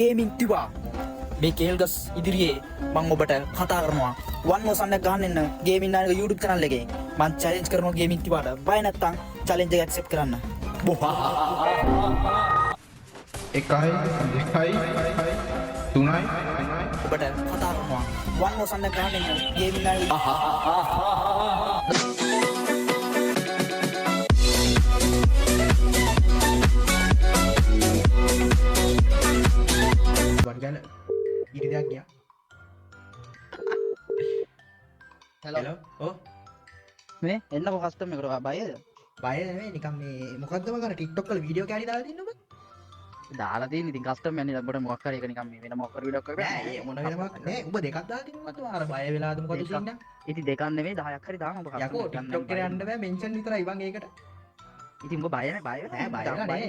Gaming තිබා මේ කේල්ගස් ඉදිරියේ මම ඔබට කතා කරනවා 1 එක ගහන්න එන්න ගේමින් නායක YouTube channel එකේ මම challenge කරනවා ගේමින් තිබාට බය නැත්තම් challenge එක accept කරන්න එකයි දෙකයි තුනයි ඔබට කතා කරනවා 1 එක ගහන්න එන්න ගේමින් නායක වර්ගල ඊට දෙයක් ගියා hello ඔව් මේ එන්නකො කස්ටමර් එකට බයද බය නෙමෙයි නිකන් මේ මොකද්ද මගර TikTok වල වීඩියෝ කෑලි දාලා තින්න ඔබ දාලා තියෙන ඉතින් කස්ටමර් යන්නේ අපිට මොකක් හරි එක නිකන් මේ වෙන මොකක් හරි වීඩියෝ එකක් නෑ ඒ මොන වෙනමක් නෑ ඔබ දෙකක් දාලා තින්නවද අර බය වෙලාද මොකද තින්නේ ඉතින් දෙකක් නෙවෙයි 10ක් හරි දාන්න ඔබ යකෝ TikTok එකේ යන්න බෑ මෙන්ෂන් විතරයි ඉවන් ඒකට ඉතින් ඔබ බය නෑ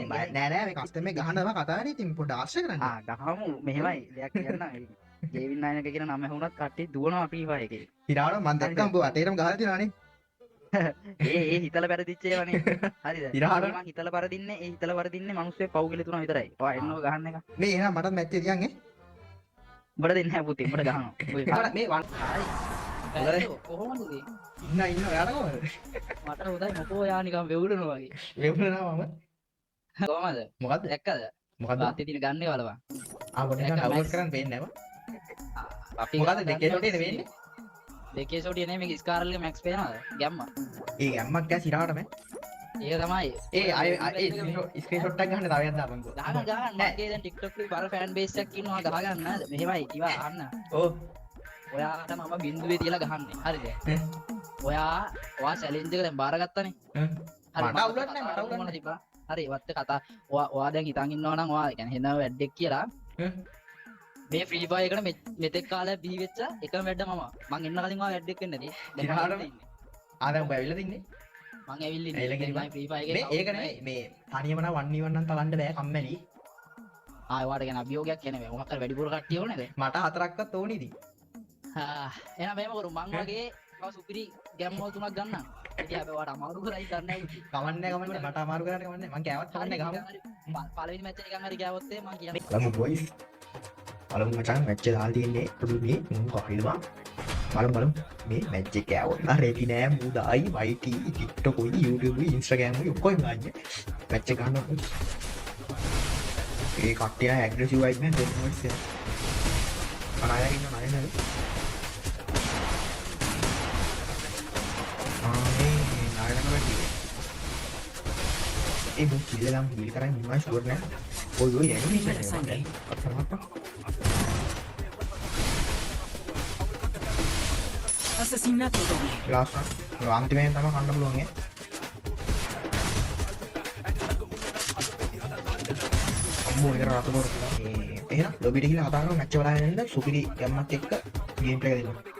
නෑ නෑ මේ කස්ටමර් ගහනවා කතාවනේ ඉතින් පොඩ්ඩ ආශ්‍රය කරන්න ගහමු මෙහෙමයි දෙයක් කියන්න ජේවින් නායක කියන නම ඇහුණත් කට්ටිය දුවනවා ෆ්‍රී ෆයර් එකේ ඉරාණ මම දැක්කම ඔබ වටේටම ගහලා තියනවානේ ඒ හිතල පෙරදිච්ච ඒවානේ හරිද ඉරාණ මම හිතල පරදින්නේ ඒ හිතල පරදින්නේ මිනිස්සු පව් කියලා තුන විතරයි ඔයා එන්නව ගහන්න එක මේ එහෙනම් මටත් මැච් එක තියන් උඹට දෙන්නේ නැහැ පුතේ උඹට ගහනවා ඔය මේ වන් හරි කොහොමද ඉන්න ඔයාලා කොහමද මට හොඳයි මොකෝ යා නිකන් වෙවුලනවා වගේ වෙවුලනවා මම කොහමද මොකද්ද දැක්කද මොකද්ද වාතේ තියෙන ගන්න ඒවලවා පොඩ්ඩක් ඩවුන්ලෝඩ් කරන්න වෙන්නේ නැව අපි මොකද්ද දෙකේ ෂොටේ වෙන්නේ දෙකේ ෂොටේ නේ මේක ස්කාරල්ගේ මැක්ස් පේනවද ගැම්ම ඒ ගැම්මක් ගෑ සිරාට මෑ ඒක තමයි ඒ ස්ක්‍රීන්ෂොට් එකක් ගන්න තව එකක් දාපන්කෝ ගහන්න මගේ දැන් TikTok එකේ බර ෆෑන් බේස් එකක් ඉන්නවා ගහගන්න මෙහෙමයි ඉතිවා අහන්න ඔව් ඔයාට මම බින්දුවේ තියලා ගහන්නේ හරිද ඔයා චැලෙන්ජ් එක දැන් බාරගත්තනේ මට අවුලක් නැහැ මට අවුලක් නැහැ තිබ්බා හරි වත් කතා ඔයා දැන් හිතන් ඉන්නවා නම් ඔයා කියන්නේ හෙන වැඩක් කියලා මේ ෆ්‍රී ෆයර් එකට මෙතෙක් කාලයක් බිහි වෙච්ච එකම වැඩ මම එන්න කලින් ඔයා වැඩක් වෙන්නේ නැති දැන් ආ දැන් ඔබ ඇවිල්ලා තින්නේ මං ඇවිල්ලා ඉන්නේ ෆ්‍රී ෆයර් එකේ මේ ඒක නෙමෙයි මේ තනියම නම් 1v1 නම් තලන්න බෑ කම්මැලි ඔයාට ගැන අභියෝගයක් කියන්නේ මොකක් හරි වැඩිපුර කට්ටිය ඕනේද මට හතරක්වත් ඕනේ ඉතින් එහෙනම් මෙහෙම කරු මං වගේ තව සුපිරි ගැම්මෝල් තුනක් ගන්නම් ඉතින් අපි ඔයාට අමාරු කරයි ගන්නයි කමන්නේ මට අමාරු කරන්න කමන්නේ මං කෑවත් කමන්නේ ගහමු පළවෙනි මැච් එක නිකන් හරි ගෑවොත් මං කියන්නේ බලමු බොයිස් බලමු මචං මැච් එක දාලා තියන්නේ පුදුමේ මුන් කොහේද බං බලමු මේ මැච් එක කෑවොත් රෙදි නෑ මුදායි YT TikTok උයි YouTube උයි Instagram උයි ඔක්කොම ගන්න මැච් එක ගන්නවා ඒ කට්ටිය ඇග්‍රෙසිව් වයිස් නේ දෙන්නොත් අනායක ඉන්න නෑ නේද ඒ බෝ කිල්ලම් කිල් කරන්නේ මම ෂුවර් නෑ ඔය ඇනිමේෂන් එක Asesinato doble. ලාස්ට් අන්තිමයෙන් තමයි කන්න පුළුවන් අම්මෝ ඒක රට බොර එහෙනම් ලොබිට ගිහලා කතා කරමු මැච් එක බලන්න ඉන්න සුපිරි ගැම්මක් එක්ක ගේම් ප්ලේ එක දෙන්න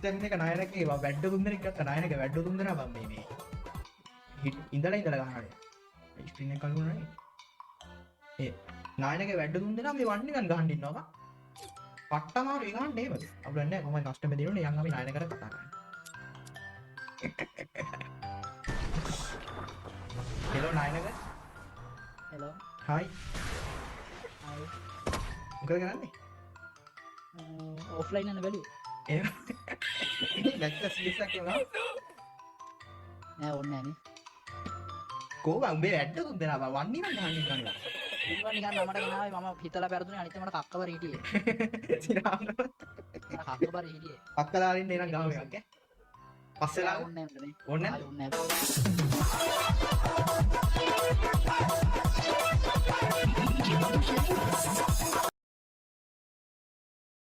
ෆස්ටම් එක නායනකේ වැඩ දුන්දර එකත් නායනක වැඩ දුන්දර බම් මේ ඉඳලා ගහන ස්ක්‍රීන් එක කළුණනේ ඒ නායනක වැඩ දුන්දර මේ වන්නේ ගන් ගහන්න ඉන්නවා පට්ටමාරු ඒ ගන්න නේද අපිට නෑ කොහොමද කස්ටමර් දෙන්නේ යන් අපි නායනකට කතා කරන්නේ හෙලෝ නායනක හෙලෝ හායි මොකද කරන්නේ ඔෆ්ලයින් යන බැලුවේ ඒ නැක්ක සීසක් කියනවා නෑ ඕනේ නෑනේ කොහොම උඹේ වැඩ දුන්දර බා වන්නේ නම් ගහන්න ඉන්නවා ඉන්නවා නිකන් නමට ගෙනාවේ මම හිතලා පෙරදුනේ අනිත් මට කක්කබර හිටියේ සිනාම කක්කබර හිටියේ පක්කලාරින් එනන් ගාව එකක් ඈ පස්සෙලා ඕනේ නෑ ඕනේ ඕනේ නෑ